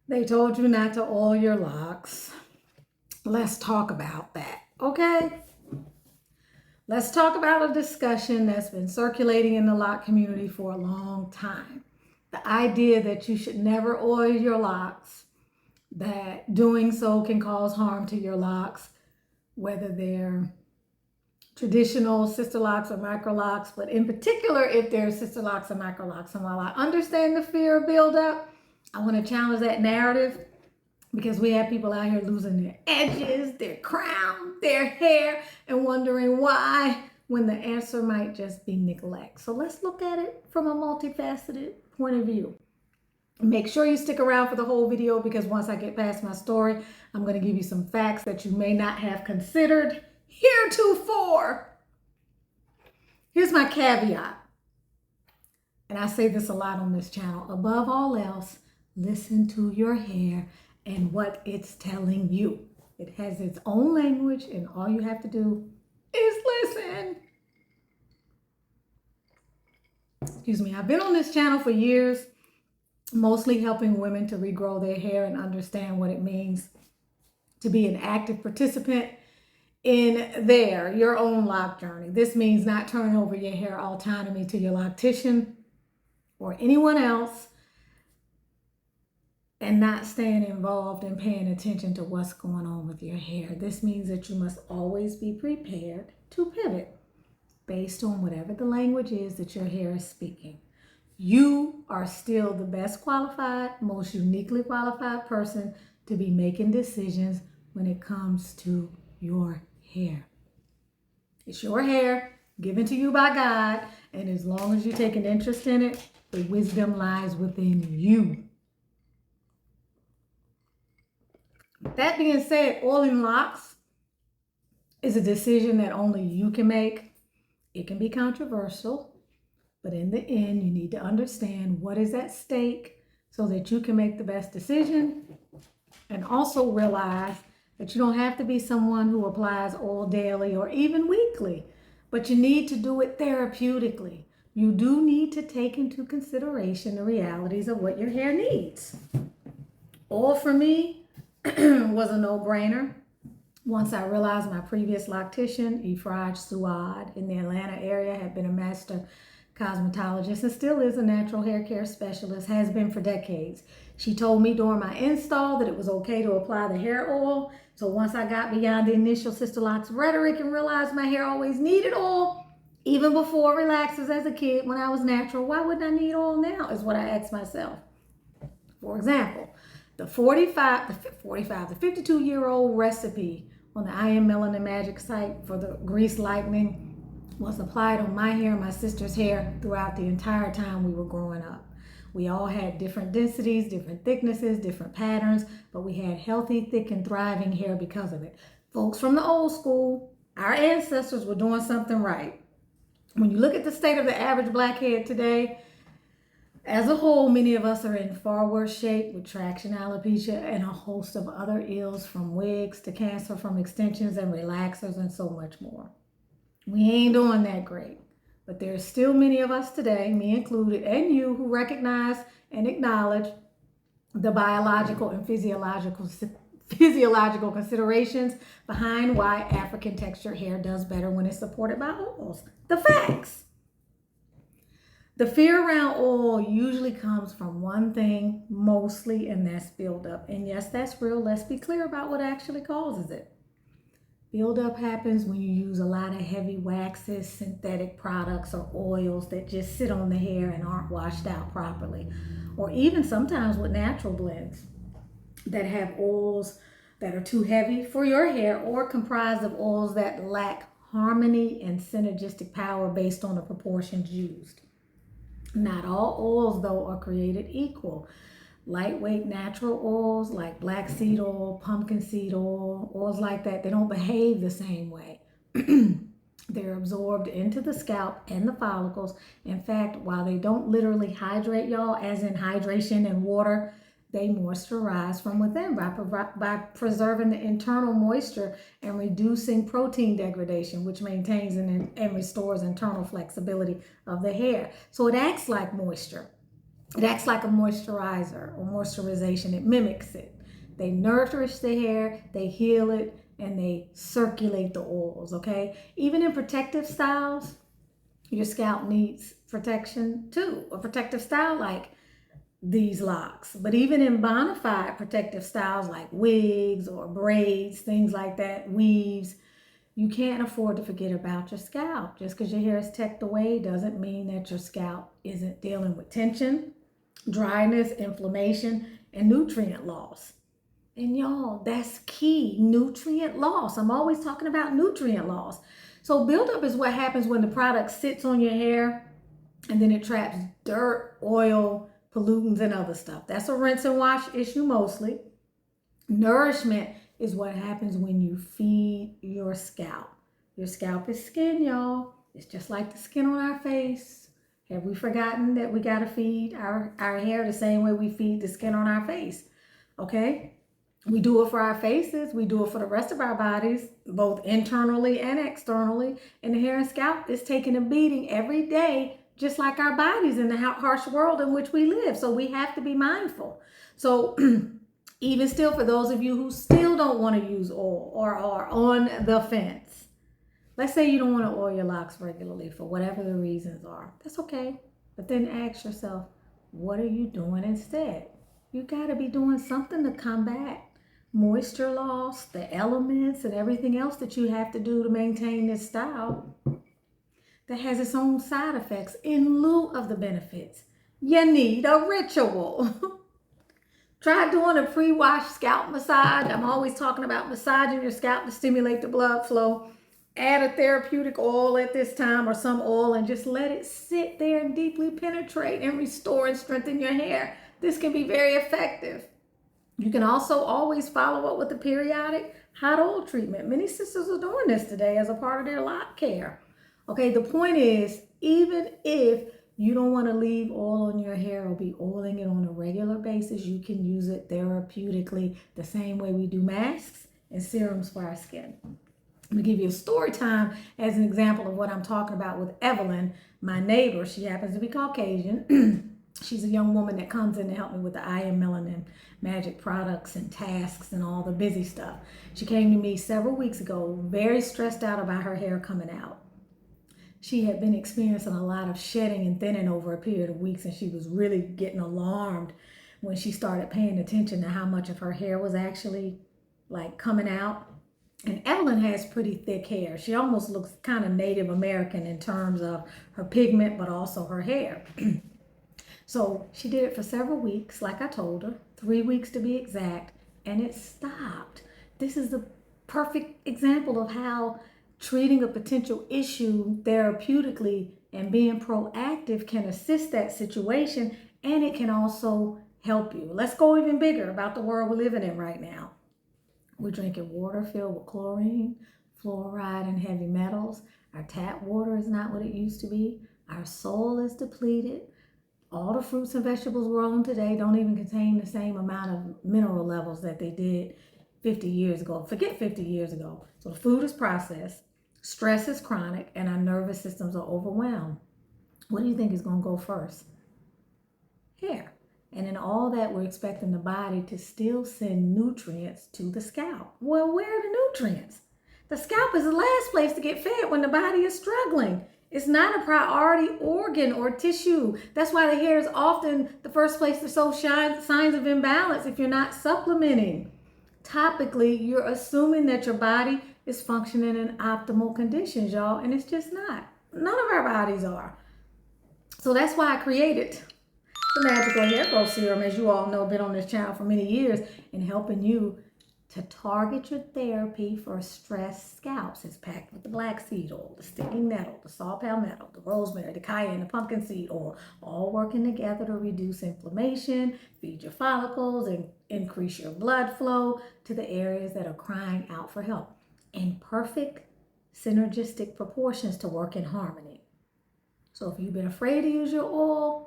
They told you not to oil your locks. Let's talk about that, okay? Let's talk about a discussion that's been circulating in the lock community for a long time. The idea that you should never oil your locks, that doing so can cause harm to your locks, whether they're traditional Sisterlocks or Microlocks, but in particular, if they're Sisterlocks or Microlocks. And while I understand the fear of buildup, I want to challenge that narrative because we have people out here losing their edges, their crown, their hair, and wondering why, when the answer might just be neglect. So let's look at it from a multifaceted point of view. Make sure you stick around for the whole video because once I get past my story, I'm going to give you some facts that you may not have considered heretofore. Here's my caveat, and I say this a lot on this channel. Above all else, listen to your hair and what it's telling you. It has its own language, and all you have to do is listen. Excuse me. I've been on this channel for years, mostly helping women to regrow their hair and understand what it means to be an active participant in your own lock journey. This means not turning over your hair autonomy to your loctician or anyone else, and not staying involved and paying attention to what's going on with your hair. This means that you must always be prepared to pivot based on whatever the language is that your hair is speaking. You are still the best qualified, most uniquely qualified person to be making decisions when it comes to your hair. It's your hair given to you by God, and as long as you take an interest in it, the wisdom lies within you. That being said, oiling locks is a decision that only you can make. It can be controversial, but in the end, you need to understand what is at stake so that you can make the best decision, and also realize that you don't have to be someone who applies oil daily or even weekly, but you need to do it therapeutically. You do need to take into consideration the realities of what your hair needs. Oil for me was a no-brainer. Once I realized my previous loctician, Efraj Suad, in the Atlanta area, had been a master cosmetologist and still is a natural hair care specialist, has been for decades. She told me during my install that it was okay to apply the hair oil. So once I got beyond the initial Sisterlocks rhetoric and realized my hair always needed oil, even before relaxers as a kid when I was natural, why wouldn't I need oil now, is what I asked myself. For example, the 52-year-old recipe on the Am Melanin MAGIC site for the grease lightening was applied on my hair and my sister's hair throughout the entire time we were growing up. We all had different densities, different thicknesses, different patterns, but we had healthy, thick, and thriving hair because of it. Folks from the old school, our ancestors were doing something right. When you look at the state of the average black head today, as a whole, many of us are in far worse shape with traction, alopecia, and a host of other ills, from wigs to cancer, from extensions and relaxers, and so much more. We ain't doing that great, but there's still many of us today, me included, and you, who recognize and acknowledge the biological and physiological considerations behind why African textured hair does better when it's supported by oils. The facts. The fear around oil usually comes from one thing mostly, and that's buildup. And yes, that's real. Let's be clear about what actually causes it. Buildup happens when you use a lot of heavy waxes, synthetic products, or oils that just sit on the hair and aren't washed out properly. Or even sometimes with natural blends that have oils that are too heavy for your hair, or comprised of oils that lack harmony and synergistic power based on the proportions used. Not all oils, though, are created equal. Lightweight natural oils like black seed oil, pumpkin seed oil, oils like that, they don't behave the same way. They're absorbed into the scalp and the follicles. In fact, while they don't literally hydrate y'all, as in hydration and water, they moisturize from within by preserving the internal moisture and reducing protein degradation, which maintains and restores internal flexibility of the hair. So it acts like moisture. It acts like a moisturizer or moisturization. It mimics it. They nourish the hair, they heal it, and they circulate the oils, okay? Even in protective styles, your scalp needs protection too. A protective style like these locks. But even in bona fide protective styles like wigs or braids, things like that, weaves, you can't afford to forget about your scalp. Just because your hair is tucked away doesn't mean that your scalp isn't dealing with tension, dryness, inflammation, and nutrient loss. And y'all, that's key, nutrient loss. I'm always talking about nutrient loss. So buildup is what happens when the product sits on your hair and then it traps dirt, oil, pollutants, and other stuff. That's a rinse and wash issue mostly. Nourishment is what happens when you feed your scalp. Your scalp is skin, y'all. It's just like the skin on our face. Have we forgotten that we got to feed our hair the same way we feed the skin on our face? Okay? We do it for our faces. We do it for the rest of our bodies, both internally and externally. And the hair and scalp is taking a beating every day, just like our bodies in the harsh world in which we live. So we have to be mindful. So even still, for those of you who still don't want to use oil or are on the fence, let's say you don't want to oil your locks regularly for whatever the reasons are. That's okay. But then ask yourself, what are you doing instead? You got to be doing something to combat moisture loss, the elements, and everything else that you have to do to maintain this style that has its own side effects in lieu of the benefits. You need a ritual. Try doing a pre-wash scalp massage. I'm always talking about massaging your scalp to stimulate the blood flow. Add a therapeutic oil at this time or some oil and just let it sit there and deeply penetrate and restore and strengthen your hair. This can be very effective. You can also always follow up with a periodic hot oil treatment. Many sisters are doing this today as a part of their lock care. Okay, the point is, even if you don't want to leave oil on your hair or be oiling it on a regular basis, you can use it therapeutically the same way we do masks and serums for our skin. I'm going to give you a story time as an example of what I'm talking about with Evelyn, my neighbor. She happens to be Caucasian. She's a young woman that comes in to help me with the Am Melanin MAGIC products and tasks and all the busy stuff. She came to me several weeks ago, very stressed out about her hair coming out. She had been experiencing a lot of shedding and thinning over a period of weeks, and she was really getting alarmed when she started paying attention to how much of her hair was actually like coming out. And Evelyn has pretty thick hair. She almost looks kind of Native American in terms of her pigment, but also her hair. So she did it for several weeks, like I told her, 3 weeks to be exact, and it stopped. This is the perfect example of how treating a potential issue therapeutically and being proactive can assist that situation, and it can also help you. Let's go even bigger about the world we're living in right now. We're drinking water filled with chlorine, fluoride, and heavy metals. Our tap water is not what it used to be. Our soil is depleted. All the fruits and vegetables grown today don't even contain the same amount of mineral levels that they did 50 years ago. Forget 50 years ago. So the food is processed, stress is chronic, and our nervous systems are overwhelmed. What do you think is going to go first? Hair. And in all that, we're expecting the body to still send nutrients to the scalp. Well, where are the nutrients? The scalp is the last place to get fed when the body is struggling. It's not a priority organ or tissue. That's why the hair is often the first place to show signs of imbalance if you're not supplementing. Topically, you're assuming that your body is functioning in optimal conditions, y'all, and it's just not. None of our bodies are. So that's why I created the Magical Hair Growth Serum, as you all know, been on this channel for many years and helping you to target your therapy for stressed scalps. It's packed with the black seed oil, the sticking nettle, the saw palmetto, the rosemary, the cayenne, the pumpkin seed oil, all working together to reduce inflammation, feed your follicles, and increase your blood flow to the areas that are crying out for help in perfect synergistic proportions to work in harmony. So if you've been afraid to use your oil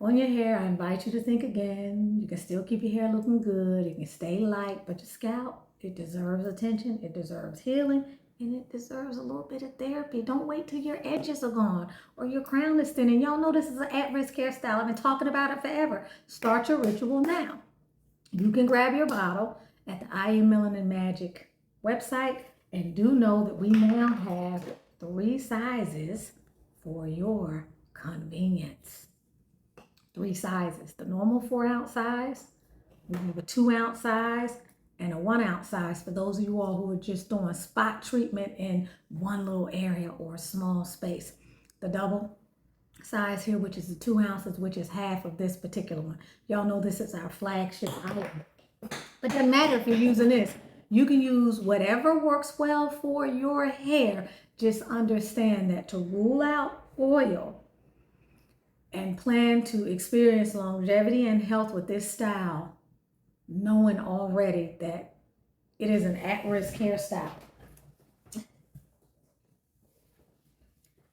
on your hair, I invite you to think again. You can still keep your hair looking good. You can stay light, but your scalp, it deserves attention. It deserves healing. and it deserves a little bit of therapy. Don't wait till your edges are gone or your crown is thin. And y'all know this is an at-risk hairstyle. I've been talking about it forever. Start your ritual now. You can grab your bottle at the Am Melanin MAGIC website, and do know that we now have 3 sizes for your convenience. 3 sizes. The normal 4-ounce size, we have a 2-ounce size, and a 1-ounce size for those of you all who are just doing spot treatment in one little area or a small space. The double size here, which is the 2 ounces, which is half of this particular one. Y'all know this is our flagship item. But it doesn't matter if you're using this. You can use whatever works well for your hair. Just understand that to rule out oil and plan to experience longevity and health with this style, knowing already that it is an at-risk hairstyle.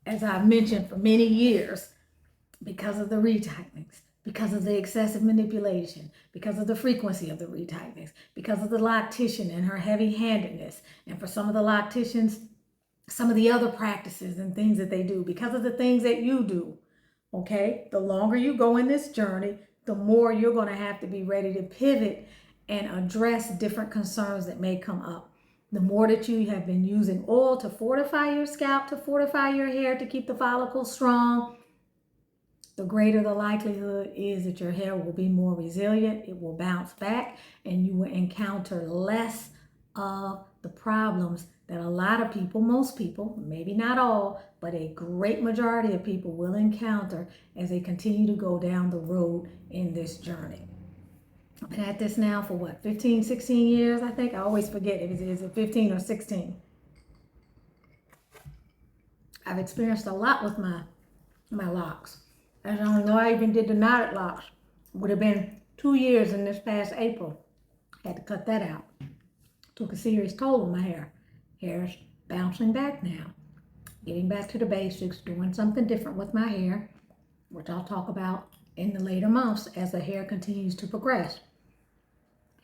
As I've mentioned for many years, because of the retightenings, because of the excessive manipulation, because of the frequency of the retightenings, because of the loctician and her heavy-handedness, and for some of the locticians, some of the other practices and things that they do, because of the things that you do, okay? The longer you go in this journey, the more you're going to have to be ready to pivot and address different concerns that may come up. The more that you have been using oil to fortify your scalp, to fortify your hair, to keep the follicles strong, the greater the likelihood is that your hair will be more resilient, it will bounce back, and you will encounter less of the problems that a lot of people, most people, maybe not all, but a great majority of people will encounter as they continue to go down the road in this journey. I've been at this now for what, 15, 16 years, I think? I always forget, is it 15 or 16? I've experienced a lot with my locks. I don't know, I even did the knotted locks. Would have been 2 years in this past April. Had to cut that out. Took a serious toll on my hair. Hair's bouncing back now. Getting back to the basics, doing something different with my hair, which I'll talk about in the later months as the hair continues to progress.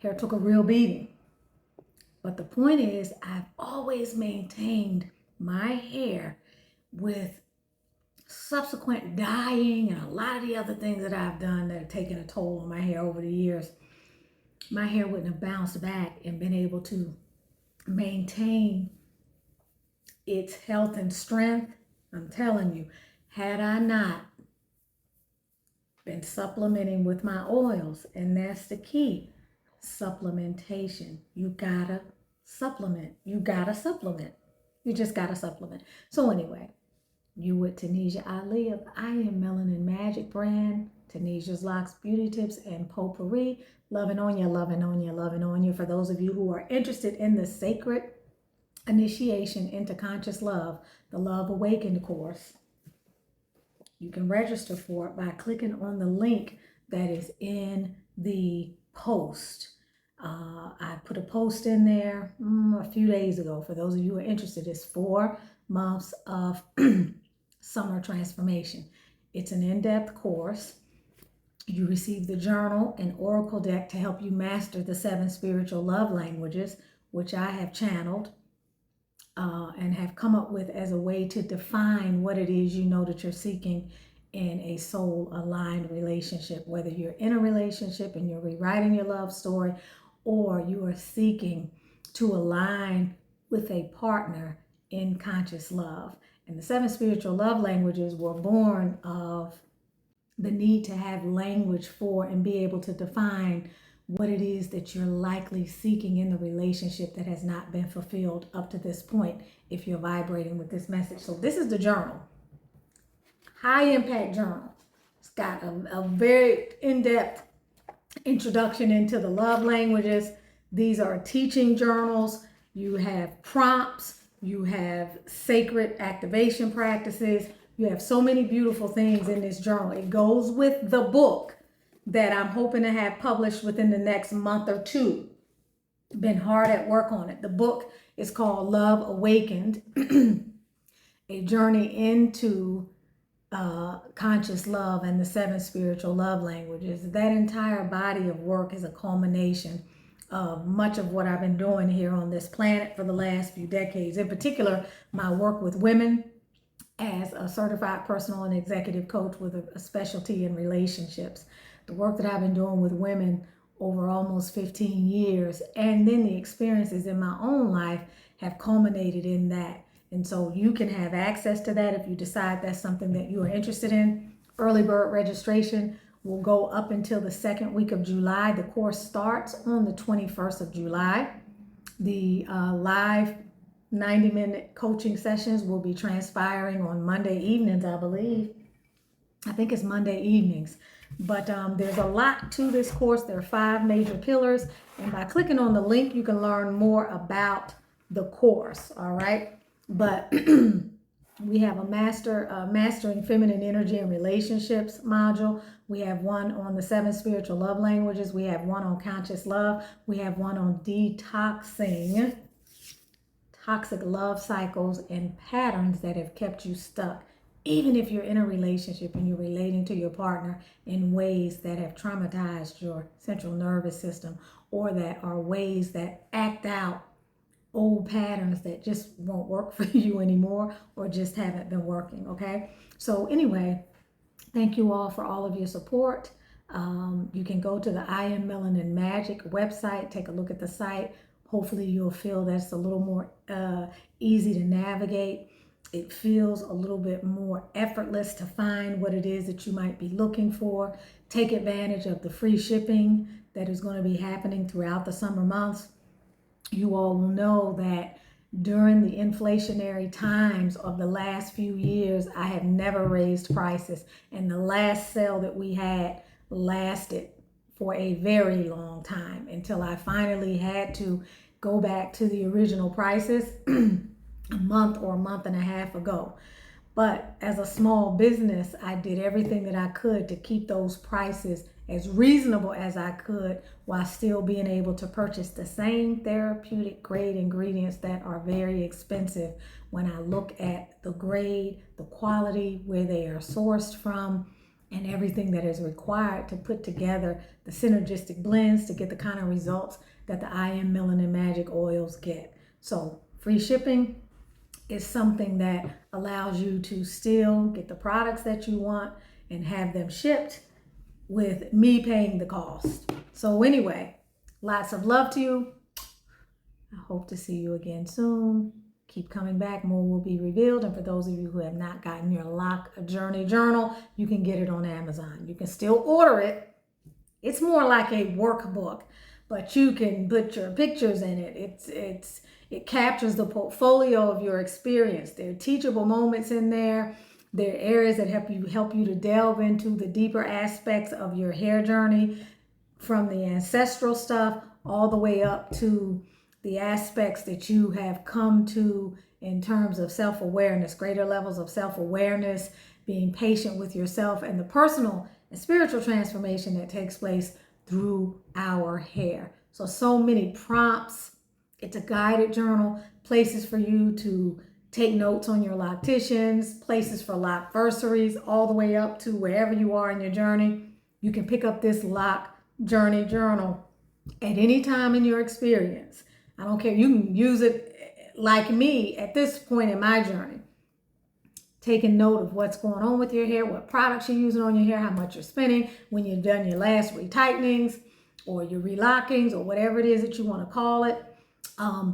Hair took a real beating. But the point is, I've always maintained my hair with subsequent dyeing and a lot of the other things that I've done that have taken a toll on my hair over the years. My hair wouldn't have bounced back and been able to maintain its health and strength. I'm telling you, had I not been supplementing with my oils, and that's the key, supplementation. You gotta supplement. You gotta supplement. You just gotta supplement. So anyway, you with Tanisha Ali of I Am Melanin MAGIC brand, Tanisha's Locks Beauty Tips and Potpourri. Loving on you, loving on you, loving on you. For those of you who are interested in the sacred initiation into conscious love, the Love Awakened course, you can register for it by clicking on the link that is in the post. I put a post in there a few days ago. For those of you who are interested, it's 4 months of summer transformation. It's an in-depth course. You receive the journal and oracle deck to help you master the 7 spiritual love languages, which I have channeled and have come up with as a way to define what it is you know that you're seeking in a soul-aligned relationship, whether you're in a relationship and you're rewriting your love story, or you are seeking to align with a partner in conscious love. And the 7 spiritual love languages were born of the need to have language for and be able to define what it is that you're likely seeking in the relationship that has not been fulfilled up to this point if you're vibrating with this message. So this is the journal. High impact journal. It's got a very in-depth introduction into the love languages. These are teaching journals. You have prompts. You have sacred activation practices. You have so many beautiful things in this journal. It goes with the book that I'm hoping to have published within the next month or 2. Been hard at work on it. The book is called Love Awakened, a journey into conscious love and the 7 spiritual love languages. That entire body of work is a culmination of much of what I've been doing here on this planet for the last few decades. In particular, my work with women as a certified personal and executive coach with a specialty in relationships. The work that I've been doing with women over almost 15 years, and then the experiences in my own life have culminated in that. And so you can have access to that if you decide that's something that you are interested in. Early bird registration will go up until the second week of July. The course starts on the 21st of July. The live 90-minute coaching sessions will be transpiring on Monday evenings, I believe. I think it's Monday evenings. But there's a lot to this course. There are 5 major pillars. And by clicking on the link, you can learn more about the course. All right. But we have a mastering feminine energy and relationships module. We have one on the 7 spiritual love languages. We have one on conscious love. We have one on detoxing toxic love cycles and patterns that have kept you stuck. Even if you're in a relationship and you're relating to your partner in ways that have traumatized your central nervous system, or that are ways that act out old patterns that just won't work for you anymore, or just haven't been working, okay? So anyway, thank you all for all of your support. You can go to the I Am Melanin MAGIC website, take a look at the site. Hopefully you'll feel that's a little more easy to navigate. It feels a little bit more effortless to find what it is that you might be looking for. Take advantage of the free shipping that is going to be happening throughout the summer months. You all will know that during the inflationary times of the last few years, I have never raised prices. And the last sale that we had lasted for a very long time until I finally had to go back to the original prices a month or a month and a half ago. But as a small business, I did everything that I could to keep those prices as reasonable as I could while still being able to purchase the same therapeutic grade ingredients that are very expensive when I look at the grade, the quality, where they are sourced from, and everything that is required to put together the synergistic blends to get the kind of results that the I Am Melanin MAGIC oils get. So free shipping is something that allows you to still get the products that you want and have them shipped with me paying the cost. So anyway, lots of love to you. I hope to see you again soon. Keep coming back, more will be revealed. And for those of you who have not gotten your Lock Journey Journal, you can get it on Amazon. You can still order it. It's more like a workbook, but you can put your pictures in it. It captures the portfolio of your experience. There are teachable moments in there. There are areas that help you to delve into the deeper aspects of your hair journey, from the ancestral stuff all the way up to the aspects that you have come to in terms of self-awareness, greater levels of self-awareness, being patient with yourself, and the personal and spiritual transformation that takes place through our hair. So many prompts. It's a guided journal, places for you to take notes on your locticians, places for lockversaries, all the way up to wherever you are in your journey. You can pick up this Lock Journey Journal at any time in your experience. I don't care. You can use it like me at this point in my journey, taking note of what's going on with your hair, what products you're using on your hair, how much you're spending, when you've done your last retightenings or your relockings or whatever it is that you want to call it.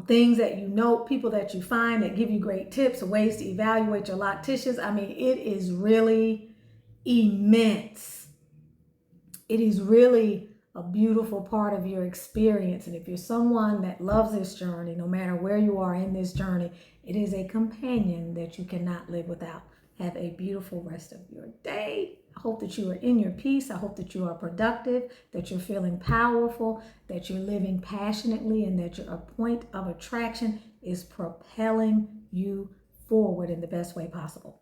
Things that you know, people that you find that give you great tips, ways to evaluate your locticians. I mean, it is really immense. It is really a beautiful part of your experience. And if you're someone that loves this journey, no matter where you are in this journey, it is a companion that you cannot live without. Have a beautiful rest of your day. I hope that you are in your peace. I hope that you are productive, that you're feeling powerful, that you're living passionately, and that your point of attraction is propelling you forward in the best way possible.